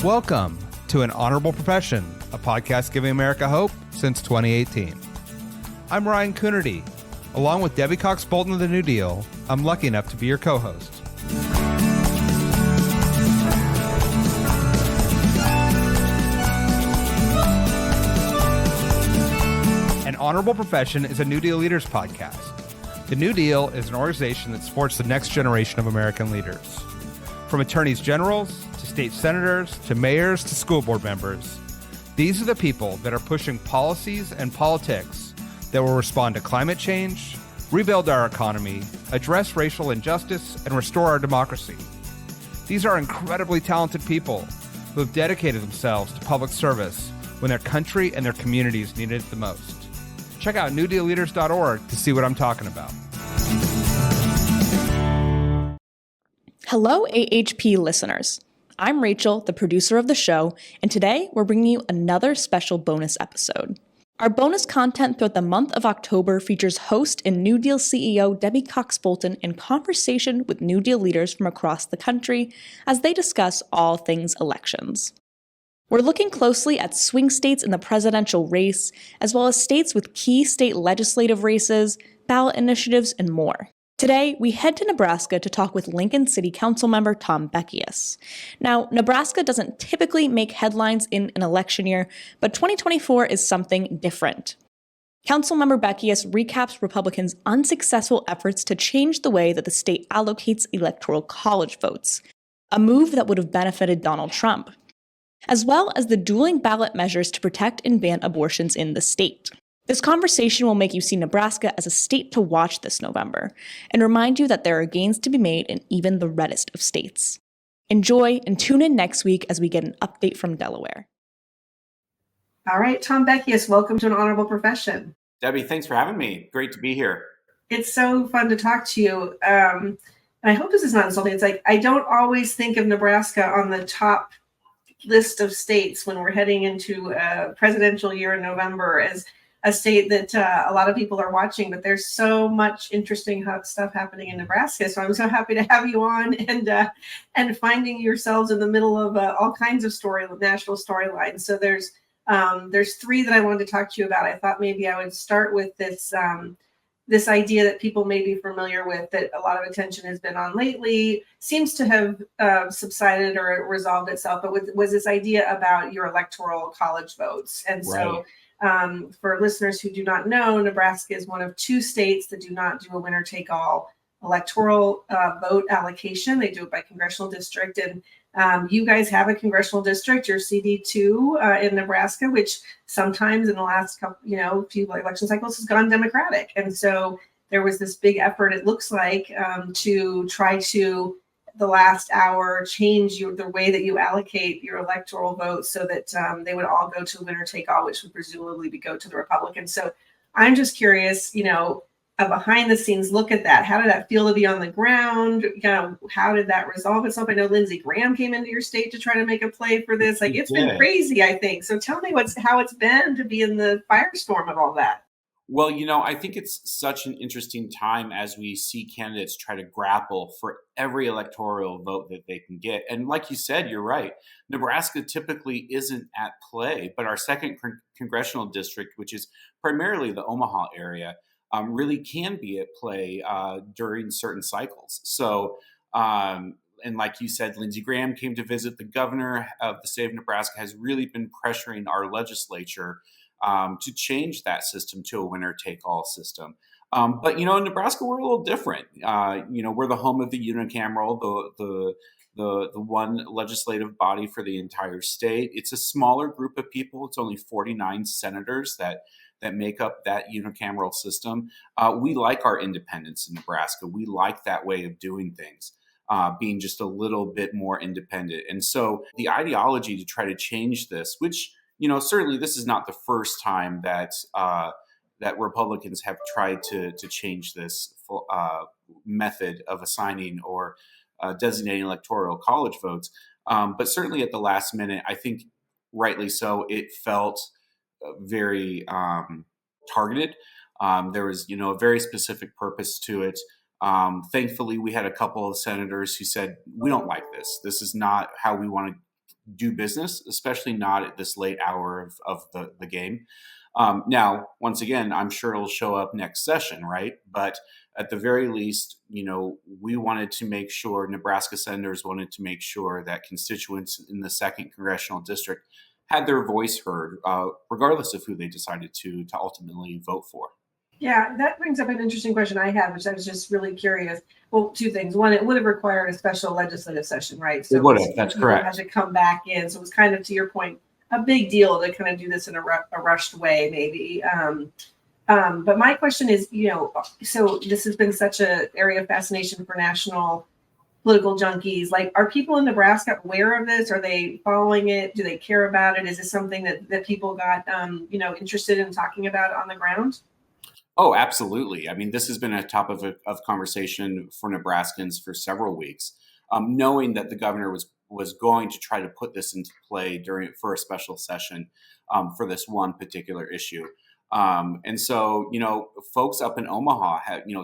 Welcome to An Honorable Profession, a podcast giving America hope since 2018. I'm Ryan Coonerty. Along with Debbie Cox Bultan of the New Deal, I'm lucky enough to be your co-host. An Honorable Profession is a New Deal Leaders podcast. The New Deal is an organization that supports the next generation of American leaders. From attorneys generals, to state senators, to mayors, to school board members, these are the people that are pushing policies and politics that will respond to climate change, rebuild our economy, address racial injustice, and restore our democracy. These are incredibly talented people who have dedicated themselves to public service when their country and their communities need it the most. Check out NewDealleaders.org to see what I'm talking about. Hello, AHP listeners. I'm Rachel, the producer of the show, and today we're bringing you another special bonus episode. Our bonus content throughout the month of October features host and New Deal CEO Debbie Cox Bultan in conversation with New Deal leaders from across the country as they discuss all things elections. We're looking closely at swing states in the presidential race, as well as states with key state legislative races, ballot initiatives, and more. Today, we head to Nebraska to talk with Lincoln City Councilmember Tom Beckius. Now, Nebraska doesn't typically make headlines in an election year, but 2024 is something different. Councilmember Beckius recaps Republicans' unsuccessful efforts to change the way that the state allocates electoral college votes, a move that would have benefited Donald Trump, as well as the dueling ballot measures to protect and ban abortions in the state. This conversation will make you see Nebraska as a state to watch this November and remind you that there are gains to be made in even the reddest of states. Enjoy and tune in next week as we get an update from Delaware. All right, Tom Beckius, welcome to An Honorable Profession. Debbie, thanks for having me. Great to be here. It's so fun to talk to you. And I hope this is not insulting. It's like I don't always think of Nebraska on the top list of states when we're heading into a presidential year in November as a state that a lot of people are watching, but there's so much interesting stuff happening in Nebraska. So I'm so happy to have you on and finding yourselves in the middle of all kinds of national storylines. So there's three that I wanted to talk to you about. I thought maybe I would start with this idea that people may be familiar with, that a lot of attention has been on lately, seems to have subsided or resolved itself, but was this idea about your electoral college votes. And so for listeners who do not know, Nebraska is one of two states that do not do a winner-take-all electoral vote allocation. They do it by congressional district. And you guys have a congressional district, your CD2 in Nebraska, which sometimes in the last few election cycles has gone Democratic. And so there was this big effort, it looks like, to try to, the last hour, change the way that you allocate your electoral votes so that they would all go to winner take all, which would presumably go to the Republicans. So I'm just curious, a behind the scenes look at that. How did that feel to be on the ground? How did that resolve itself? I know Lindsey Graham came into your state to try to make a play for this. It's been crazy, I think. So tell me how it's been to be in the firestorm of all that. Well, I think it's such an interesting time as we see candidates try to grapple for every electoral vote that they can get. And like you said, you're right. Nebraska typically isn't at play, but our second congressional district, which is primarily the Omaha area, really can be at play during certain cycles. So, and like you said, Lindsey Graham came to visit. The governor of the state of Nebraska has really been pressuring our legislature to change that system to a winner-take-all system. But, in Nebraska, we're a little different. We're the home of the unicameral, the one legislative body for the entire state. It's a smaller group of people. It's only 49 senators that make up that unicameral system. We like our independence in Nebraska. We like that way of doing things, being just a little bit more independent. And so the ideology to try to change this, which certainly this is not the first time that Republicans have tried to change this method of assigning or designating electoral college votes. But certainly at the last minute, I think rightly so, it felt very targeted. There was, a very specific purpose to it. Thankfully, we had a couple of senators who said, we don't like this. This is not how we want to do business, especially not at this late hour of the game. Now, once again, I'm sure it'll show up next session, right? But at the very least, we wanted to make sure, Nebraska senators wanted to make sure that constituents in the 2nd Congressional District had their voice heard, regardless of who they decided to ultimately vote for. Yeah, that brings up an interesting question I had, which I was just really curious. Well, 2 things. One, it would have required a special legislative session, right? So it would have. That's correct. Had to come back in. So it was kind of, to your point, a big deal to kind of do this in a rushed way, maybe. But my question is, so this has been such an area of fascination for national political junkies. Like, are people in Nebraska aware of this? Are they following it? Do they care about it? Is this something that people got, interested in talking about on the ground? Oh, absolutely. I mean, this has been a topic of conversation for Nebraskans for several weeks, knowing that the governor was going to try to put this into play for a special session for this one particular issue. And so, folks up in Omaha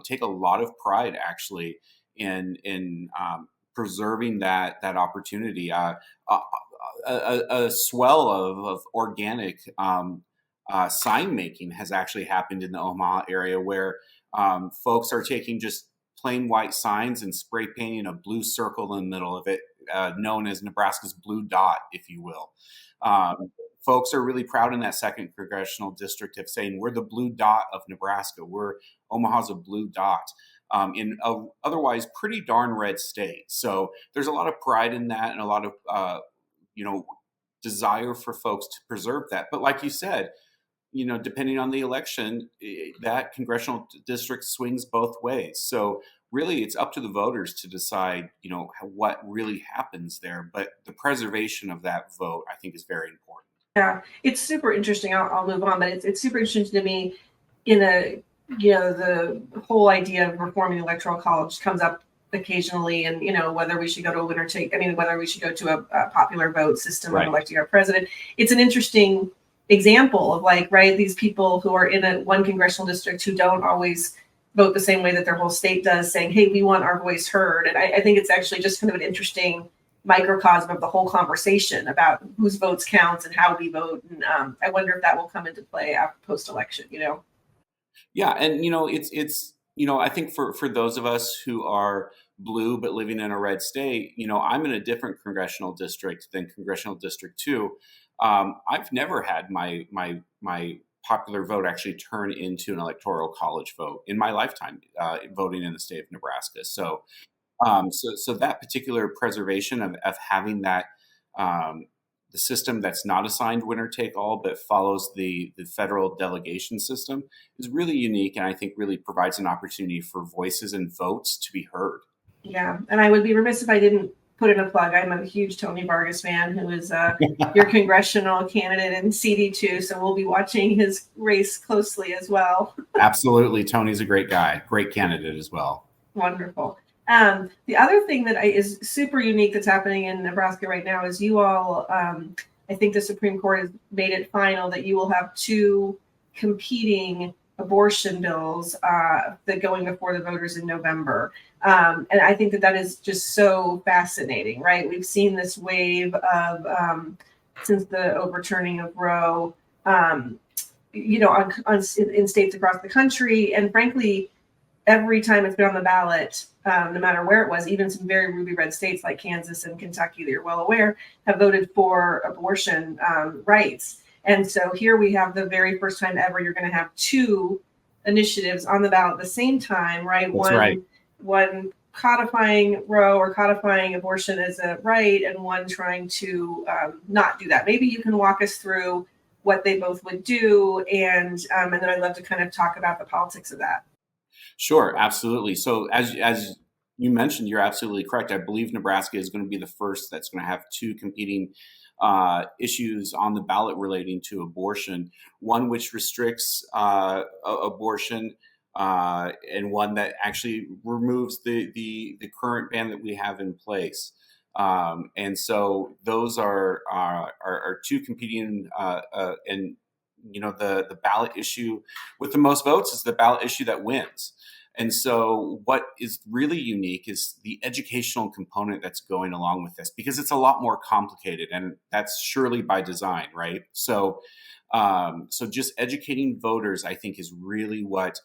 take a lot of pride actually in preserving that opportunity. A swell of organic sign making has actually happened in the Omaha area, where folks are taking just plain white signs and spray painting a blue circle in the middle of it, known as Nebraska's blue dot, if you will. Folks are really proud in that 2nd Congressional District of saying, we're the blue dot of Nebraska. Omaha's a blue dot in a otherwise pretty darn red state. So there's a lot of pride in that, and a lot of desire for folks to preserve that. But like you said, depending on the election, that congressional district swings both ways. So really, it's up to the voters to decide, what really happens there. But the preservation of that vote, I think, is very important. Yeah, it's super interesting. I'll move on, but it's super interesting to me the whole idea of reforming the electoral college comes up occasionally, and whether we should go to a winner take, whether we should go to a popular vote system of electing our president. It's an interesting example of these people who are in one congressional district who don't always vote the same way that their whole state does, saying, hey, we want our voice heard. And I think it's actually just kind of an interesting microcosm of the whole conversation about whose votes counts and how we vote. And I wonder if that will come into play after post-election, Yeah. And, it's I think for those of us who are blue but living in a red state, I'm in a different congressional district than Congressional District 2. I've never had my popular vote actually turn into an electoral college vote in my lifetime, voting in the state of Nebraska. So that particular preservation of having that the system that's not assigned winner take all, but follows the federal delegation system, is really unique, and I think really provides an opportunity for voices and votes to be heard. Yeah, and I would be remiss if I didn't put in a plug. I'm a huge Tony Vargas fan, who is your congressional candidate in CD2, so we'll be watching his race closely as well. Absolutely. Tony's a great guy, great candidate as well. Wonderful. The other thing that is super unique that's happening in Nebraska right now is you all, I think the Supreme Court has made it final that you will have 2 competing abortion bills that going before the voters in November. And I think that is just so fascinating, right? We've seen this wave of, since the overturning of Roe, in states across the country. And frankly, every time it's been on the ballot, no matter where it was, even some very ruby red states like Kansas and Kentucky, that you're well aware, have voted for abortion rights. And so here we have the very first time ever you're going to have 2 initiatives on the ballot at the same time, right? One codifying Roe or codifying abortion as a right, and one trying to not do that. Maybe you can walk us through what they both would do, and then I'd love to kind of talk about the politics of that. Sure, absolutely. So as you mentioned, you're absolutely correct. I believe Nebraska is going to be the first that's going to have 2 competing issues on the ballot relating to abortion. One which restricts abortion, and one that actually removes the current ban that we have in place. And so those are 2 competing, and the ballot issue with the most votes is the ballot issue that wins. And so what is really unique is the educational component that's going along with this, because it's a lot more complicated, and that's surely by design, right? So, so just educating voters, I think, is really what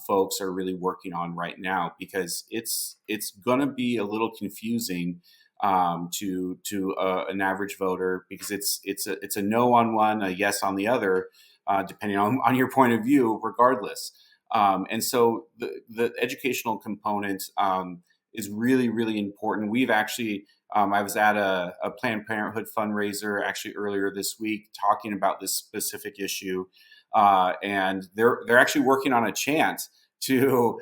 folks are really working on right now, because it's going to be a little confusing to an average voter, because it's a no on one, a yes on the other, depending on your point of view, regardless. And so the educational component is really, really important. We've actually, I was at a Planned Parenthood fundraiser actually earlier this week talking about this specific issue, and they're actually working on a chant to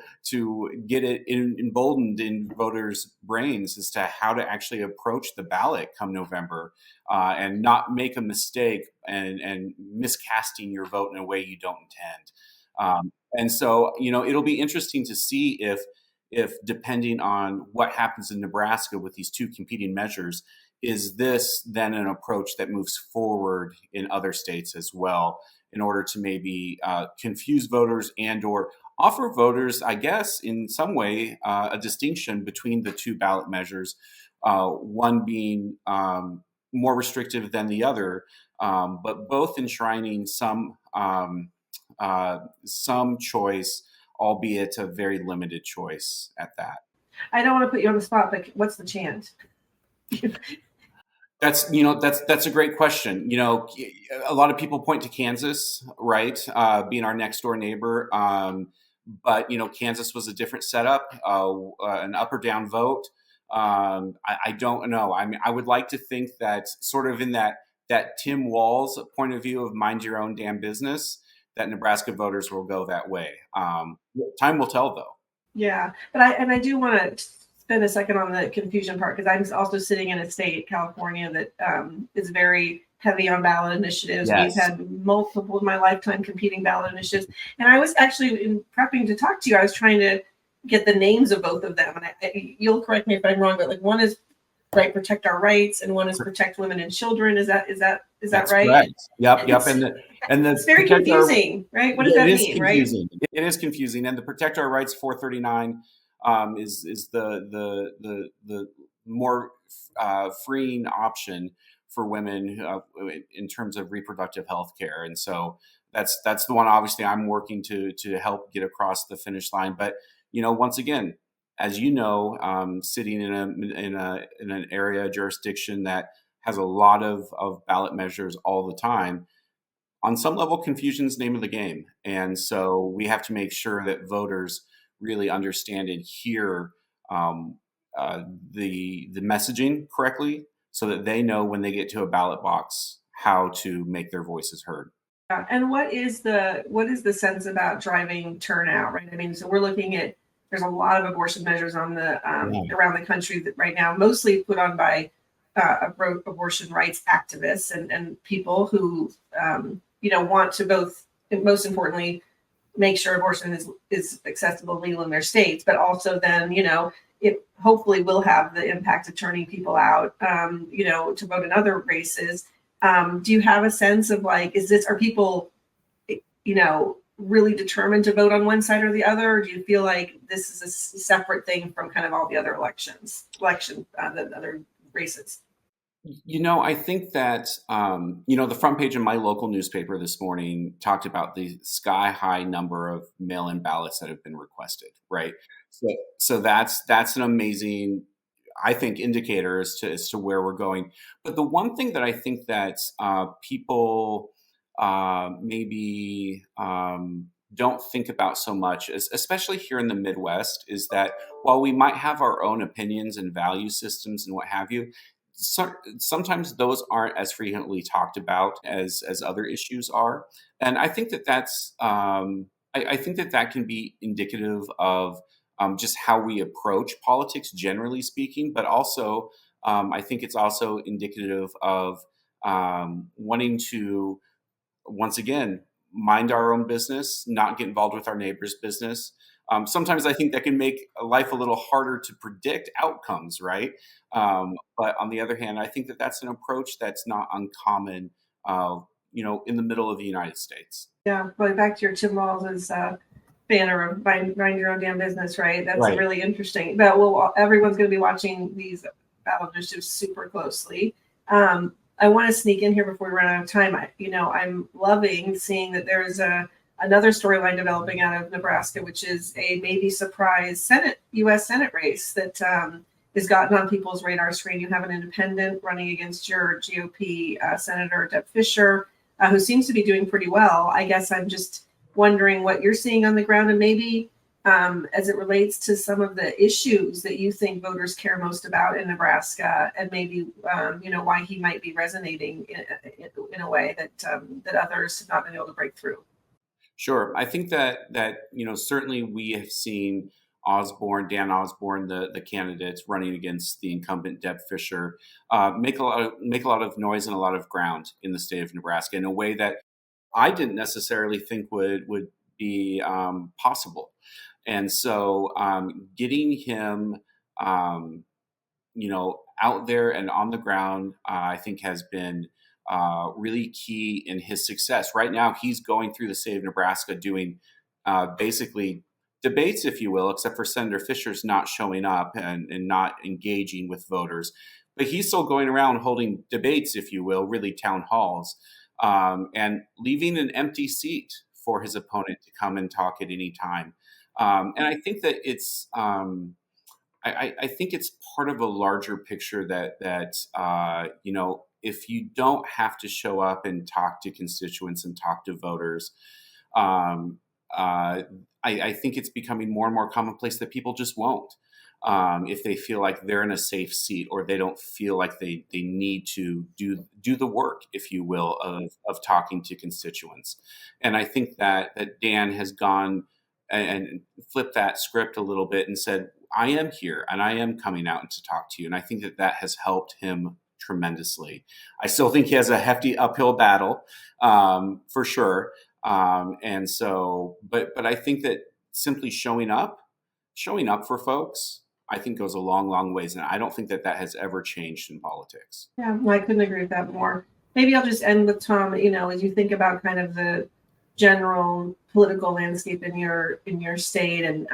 get it emboldened in voters' brains as to how to actually approach the ballot come November, and not make a mistake and miscasting your vote in a way you don't intend. And so, it'll be interesting to see if depending on what happens in Nebraska with these two competing measures, is this then an approach that moves forward in other states as well, in order to maybe confuse voters and or offer voters, I guess, in some way, a distinction between the two ballot measures, one being more restrictive than the other, but both enshrining some choice, albeit a very limited choice at that. I don't want to put you on the spot, but what's the chant? That's a great question. A lot of people point to Kansas, right, being our next door neighbor. But Kansas was a different setup, an up or down vote. I don't know. I mean, I would like to think that sort of in that Tim Walz point of view of mind your own damn business, that Nebraska voters will go that way. Time will tell, though. Yeah, but I do want to spend a second on the confusion part, because I'm also sitting in a state, California, that is very heavy on ballot initiatives. Yes. We've had multiple in my lifetime competing ballot initiatives, and I was actually, in prepping to talk to you, I was trying to get the names of both of them, and you'll correct me if I'm wrong, but like one is Protect Our Rights, and one is Protect Women and Children. Is that That's right? correct. Yep. And it's very confusing, right? What does that mean, right? It is confusing. And the Protect Our Rights 439 is the more freeing option for women in terms of reproductive health care. And so that's the one, obviously, I'm working to help get across the finish line. But once again, as you know, sitting in an area, jurisdiction that has a lot of ballot measures all the time, on some level, confusion is the name of the game. And so we have to make sure that voters really understand and hear the messaging correctly, so that they know when they get to a ballot box how to make their voices heard. Yeah. And what is the sense about driving turnout, right? I mean, so we're looking at, there's a lot of abortion measures on the around the country that right now, mostly put on by abortion rights activists and people who want to both, most importantly, make sure abortion is accessible and legal in their states, but also then it hopefully will have the impact of turning people out to vote in other races. Do you have a sense of like, are people really determined to vote on one side or the other, or do you feel like this is a separate thing from kind of all the other the other races? I think that, the front page of my local newspaper this morning talked about the sky high number of mail-in ballots that have been requested, right? So that's an amazing, I think, indicator as to where we're going. But the one thing that I think that people maybe don't think about so much, especially here in the Midwest, is that while we might have our own opinions and value systems and what have you, sometimes those aren't as frequently talked about as other issues are. And I think that that's I think that can be indicative of just how we approach politics, generally speaking, but also I think it's also indicative of wanting to, once again, mind our own business, not get involved with our neighbor's business. Sometimes I think that can make life a little harder to predict outcomes, right? But on the other hand, I think that that's an approach that's not uncommon, in the middle of the United States. Yeah, going back to your Tim Walz's banner of mind your own damn business, right? That's Right. really interesting. But well, everyone's going to be watching these ballot initiatives super closely. I want to sneak in here before we run out of time. I'm loving seeing that there is another storyline developing out of Nebraska, which is a maybe surprise U.S. Senate race that has gotten on people's radar screen. You have an independent running against your GOP Senator Deb Fischer, who seems to be doing pretty well. I guess I'm just wondering what you're seeing on the ground, and maybe as it relates to some of the issues that you think voters care most about in Nebraska, and maybe why he might be resonating in a way that others have not been able to break through. Sure. I think that certainly we have seen Dan Osborn, the candidates running against the incumbent Deb Fischer, make a lot of noise and a lot of ground in the state of Nebraska in a way that I didn't necessarily think would be possible. And so getting him, out there and on the ground, I think has been really key in his success. Right now, he's going through the state of Nebraska doing basically debates, if you will, except for Senator Fischer's not showing up and not engaging with voters. But he's still going around holding debates, if you will, really town halls, and leaving an empty seat for his opponent to come and talk at any time. And I think that it's I think it's part of a larger picture that if you don't have to show up and talk to constituents and talk to voters, I think it's becoming more and more commonplace that people just won't, if they feel like they're in a safe seat, or they don't feel like they need to do the work, if you will, of talking to constituents. And I think that Dan has gone and flipped that script a little bit and said, I am here and I am coming out to talk to you. And I think that has helped him tremendously. I still think he has a hefty uphill battle, for sure. And so, but I think that simply showing up for folks, I think goes a long, long ways. And I don't think that has ever changed in politics. Yeah, well, I couldn't agree with that more. Maybe I'll just end with Tom, as you think about kind of the general political landscape in your state, and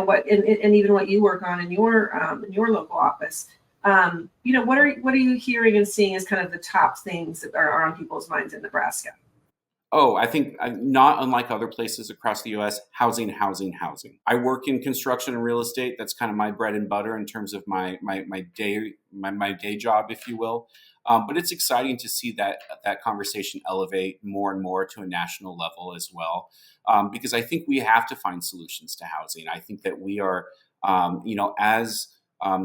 what and even what you work on in your local office. What are you hearing and seeing as kind of the top things that are on people's minds in Nebraska? Oh, I think not unlike other places across the U.S., housing. I work in construction and real estate. That's kind of my bread and butter in terms of my day job, if you will. But it's exciting to see that conversation elevate more and more to a national level as well, because I think we have to find solutions to housing. I think that we are, as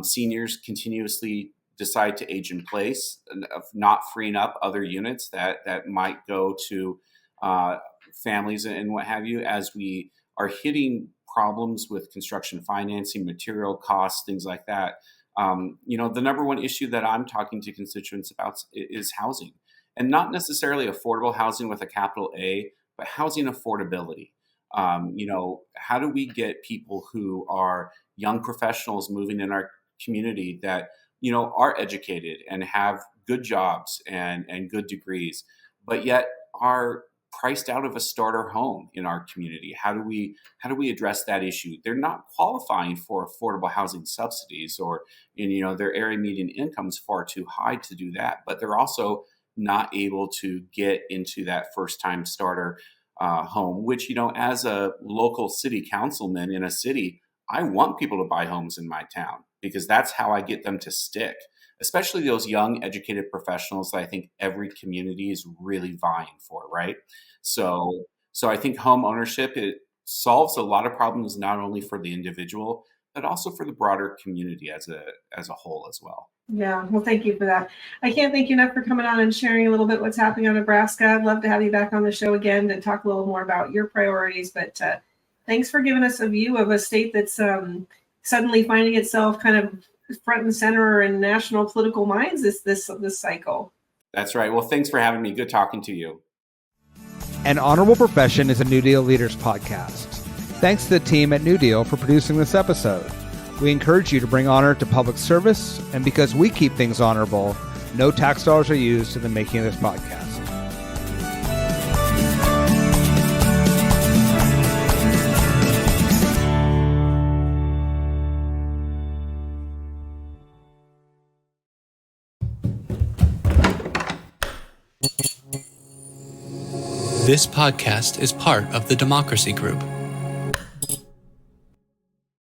seniors continuously decide to age in place, of not freeing up other units that might go to families and what have you, as we are hitting problems with construction financing, material costs, things like that. The number one issue that I'm talking to constituents about is housing, and not necessarily affordable housing with a capital A, but housing affordability. How do we get people who are young professionals moving in our community that, are educated and have good jobs and good degrees, but yet are priced out of a starter home in our community? How do we address that issue? They're not qualifying for affordable housing subsidies, or their area median income is far too high to do that, but they're also not able to get into that first time starter home, which, as a local city councilman in a city, I want people to buy homes in my town, because that's how I get them to stick, especially those young educated professionals that I think every community is really vying for, right? So I think home ownership, it solves a lot of problems, not only for the individual, but also for the broader community as a whole as well. Yeah, well, thank you for that. I can't thank you enough for coming on and sharing a little bit what's happening in Nebraska. I'd love to have you back on the show again to talk a little more about your priorities, but thanks for giving us a view of a state that's suddenly finding itself kind of front and center in national political minds this cycle. That's right. Well, thanks for having me. Good talking to you. An Honorable Profession is a New Deal Leaders podcast. Thanks to the team at NewDEAL for producing this episode. We encourage you to bring honor to public service, and because we keep things honorable, no tax dollars are used in the making of this podcast. This podcast is part of the Democracy Group,